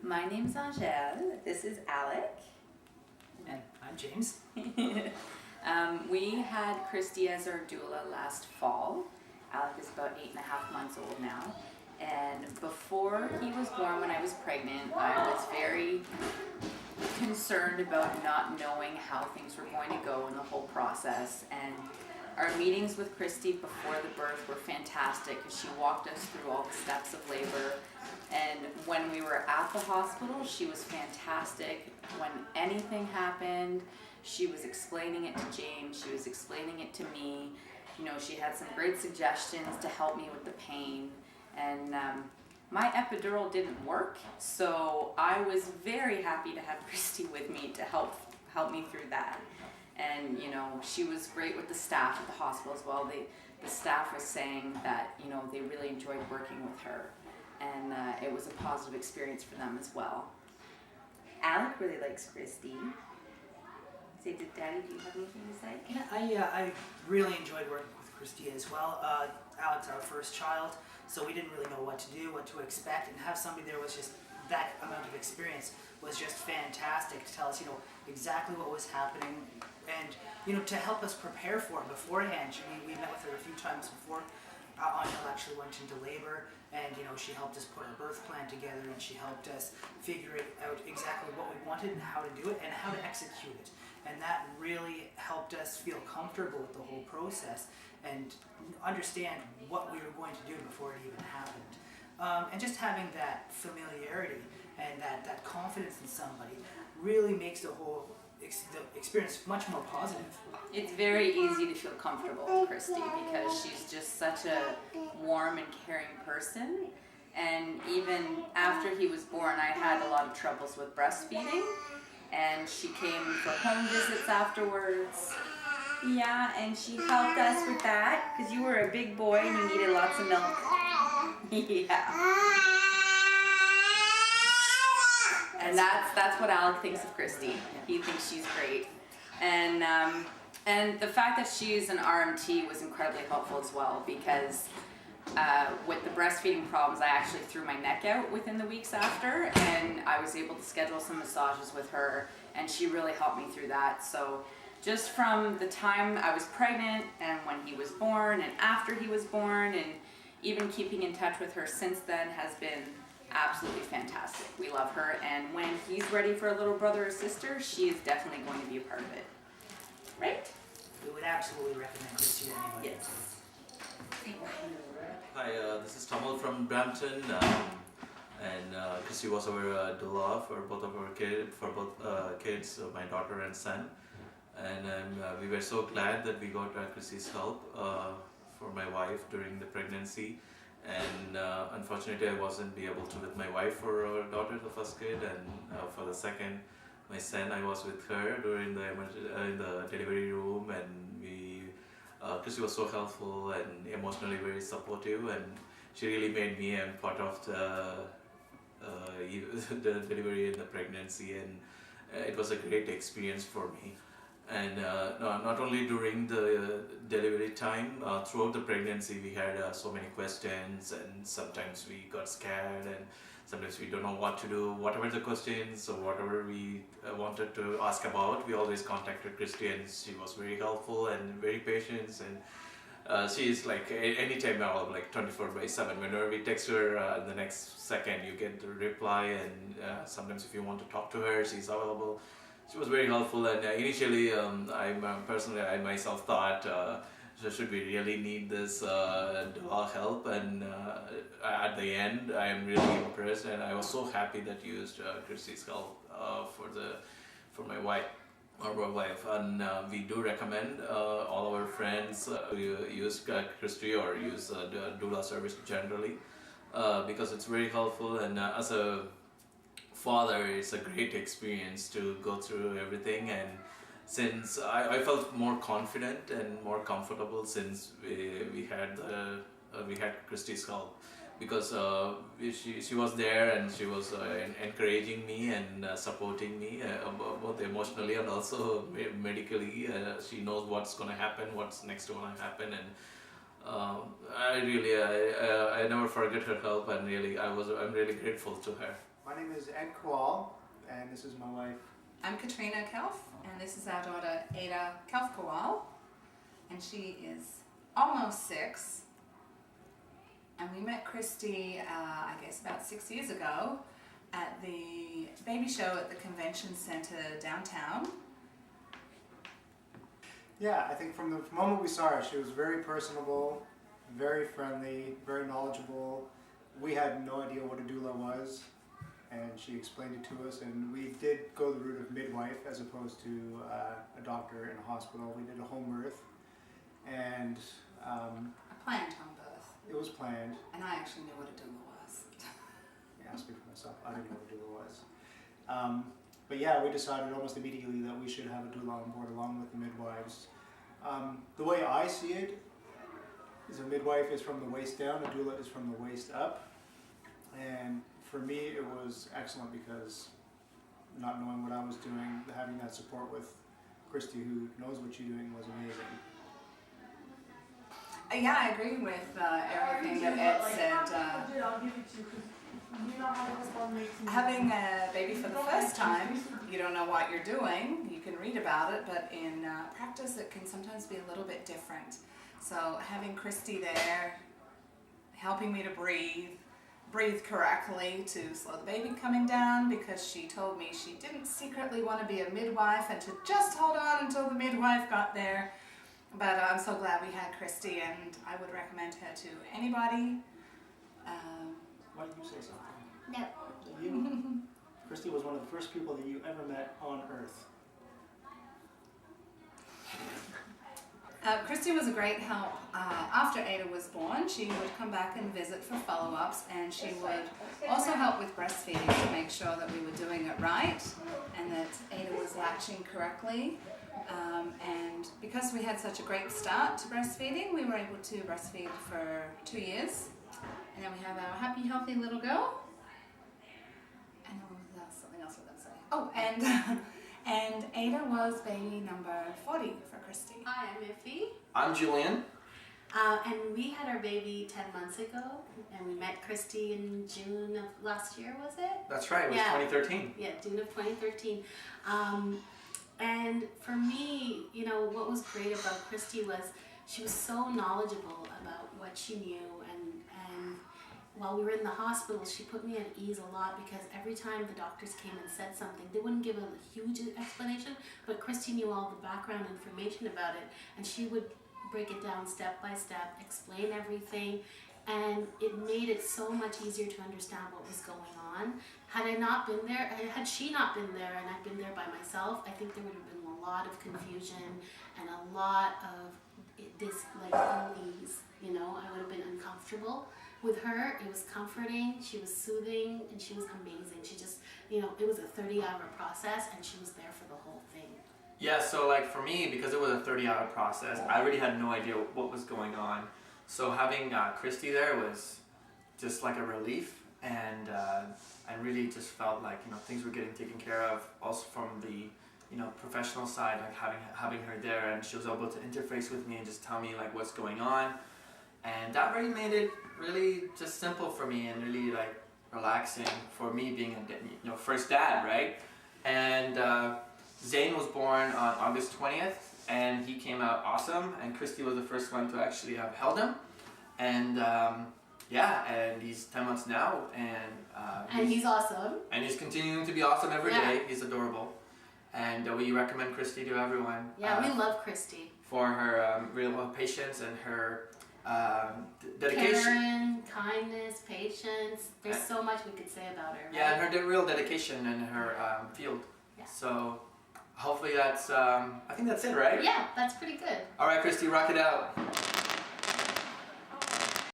My name's Angèle. This is Alec. And I'm James. We had Christy as our doula last fall. Alec is about 8.5 months old now. And before he was born, when I was pregnant, I was very concerned about not knowing how things were going to go in the whole process. And our meetings with Christy before the birth were fantastic because she walked us through all the steps of labor. And when we were at the hospital, she was fantastic. When anything happened, she was explaining it to James, she was explaining it to me. You know, she had some great suggestions to help me with the pain. And my epidural didn't work, so I was very happy to have Christy with me to help me through that. And you know, she was great with the staff at the hospital as well. The staff was saying that, you know, they really enjoyed working with her, and it was a positive experience for them as well. Alec really likes Christy. Say, Daddy, do you have anything to say? Yeah, I really enjoyed working with Christy as well. Alec's our first child, so we didn't really know what to do, what to expect, and have somebody there was just that amount of experience was just fantastic to tell us, you know, exactly what was happening, and you know, to help us prepare for it beforehand. We met with her a few times before Angel actually went into labor, and you know, she helped us put our birth plan together, and she helped us figure it out exactly what we wanted and how to do it and how to execute it. And that really helped us feel comfortable with the whole process and understand what we were going to do before it even happened. And just having that familiarity and that confidence in somebody really makes the whole experience much more positive. It's very easy to feel comfortable with Christy because she's just such a warm and caring person. And even after he was born, I had a lot of troubles with breastfeeding, and she came for home visits afterwards. Yeah, and she helped us with that because you were a big boy and you needed lots of milk. Yeah. And that's what Alec thinks of Christy. He thinks she's great. And the fact that she's an RMT was incredibly helpful as well, because with the breastfeeding problems, I actually threw my neck out within the weeks after, and I was able to schedule some massages with her, and she really helped me through that. So just from the time I was pregnant and when he was born and after he was born, and even keeping in touch with her since then has been absolutely fantastic. We love her, and when he's ready for a little brother or sister, she is definitely going to be a part of it. Right? We would absolutely recommend Christy to anybody. Yes. Hi, this is Tamal from Brampton, and Christy was our doula for both of our kids, my daughter and son, and we were so glad that we got Christy's help for my wife during the pregnancy. And unfortunately, I wasn't be able to with my wife for our daughter, the first kid, and for the second, my son. I was with her during the in the delivery room, and Christy was so helpful and emotionally very supportive, and she really made me a part of the delivery and the pregnancy, and it was a great experience for me. And not only during the delivery time, throughout the pregnancy we had so many questions, and sometimes we got scared, and sometimes we don't know what to do. Whatever the questions or whatever we wanted to ask about, we always contacted Christy, and she was very helpful and very patient, and she is like anytime available, like 24/7. Whenever we text her, the next second you get the reply, and sometimes if you want to talk to her, she's available. She was very helpful, and initially I myself thought, so should we really need this doula help, and at the end I am really impressed, and I was so happy that you used Christy's help for my wife. And we do recommend all our friends use Christy or use doula service generally, because it's very helpful, and as a father, it's a great experience to go through everything. And since I felt more confident and more comfortable since we had Christy's help, because she was there, and she was encouraging me and supporting me both emotionally and also medically. She knows what's going to happen, what's next going to happen, and I never forget her help, and I'm really grateful to her. My name is Ed Kowal, and this is my wife. I'm Katrina Kelf, and this is our daughter Ada Kelf-Kowal, and she is almost 6. And we met Christy, I guess about 6 years ago at the baby show at the convention center downtown. Yeah, I think from the moment we saw her, she was very personable, very friendly, very knowledgeable. We had no idea what a doula was, and she explained it to us, and we did go the route of midwife as opposed to a doctor in a hospital. We did a home birth, and A planned home birth, it was planned. and I actually knew what a doula was. Yeah, I'll speak for myself. I didn't know what a doula was. But yeah, we decided almost immediately that we should have a doula on board along with the midwives. The way I see it is a midwife is from the waist down, a doula is from the waist up. And for me, it was excellent because not knowing what I was doing, having that support with Christy, who knows what you're doing, was amazing. Yeah, I agree with everything that Ed said. Having a baby for the first time, you don't know what you're doing. You can read about it, but in practice it can sometimes be a little bit different. So having Christy there, helping me to breathe correctly, to slow the baby coming down, because she told me she didn't secretly want to be a midwife and to just hold on until the midwife got there. But I'm so glad we had Christy, and I would recommend her to anybody. Why don't you say something? No. You? Christy was one of the first people that you ever met on earth. Christy was a great help. After Ada was born, she would come back and visit for follow-ups, and she would also help with breastfeeding to make sure that we were doing it right and that Ada was latching correctly. And because we had such a great start to breastfeeding, we were able to breastfeed for 2 years. And then we have our happy, healthy little girl. And there was something else I was going to say. Oh, and Ada was baby number 40 for Christy. Hi, I'm Iffy. I'm Julian. And we had our baby 10 months ago, and we met Christy in June of last year, was it? That's right, it was Yeah. 2013. Yeah, June of 2013. And for me, you know, what was great about Christy was she was so knowledgeable about what she knew, and while we were in the hospital, she put me at ease a lot, because every time the doctors came and said something, they wouldn't give a huge explanation, but Christy knew all the background information about it, and she would break it down step by step, explain everything, and it made it so much easier to understand what was going on. Had I not been there, had she not been there and I'd been there by myself, I think there would have been a lot of confusion and a lot of this like unease, you know. I would have been uncomfortable. With her, it was comforting, she was soothing, and she was amazing. She just, you know, it was a 30-hour process, and she was there for the whole thing. Yeah, so like for me, because it was a 30-hour process, I really had no idea what was going on. So having Christy there was just like a relief, and I really just felt like, you know, things were getting taken care of. Also from the, you know, professional side, like having her there, and she was able to interface with me and just tell me like what's going on. And that really made it really just simple for me and really like relaxing for me being a, you know, first dad, right? And Zane was born on August 20th, and he came out awesome, and Christy was the first one to actually have held him. And yeah, and he's 10 months now, and he's awesome. And he's continuing to be awesome every Yeah. day. He's adorable. And we recommend Christy to everyone. Yeah, we love Christy. For her real patience and her dedication. Caring, kindness, patience. There's so much we could say about her. Right? Yeah, and her real dedication in her field. Yeah. So hopefully that's, I think that's it, right? Yeah, that's pretty good. All right, Christy, rock it out.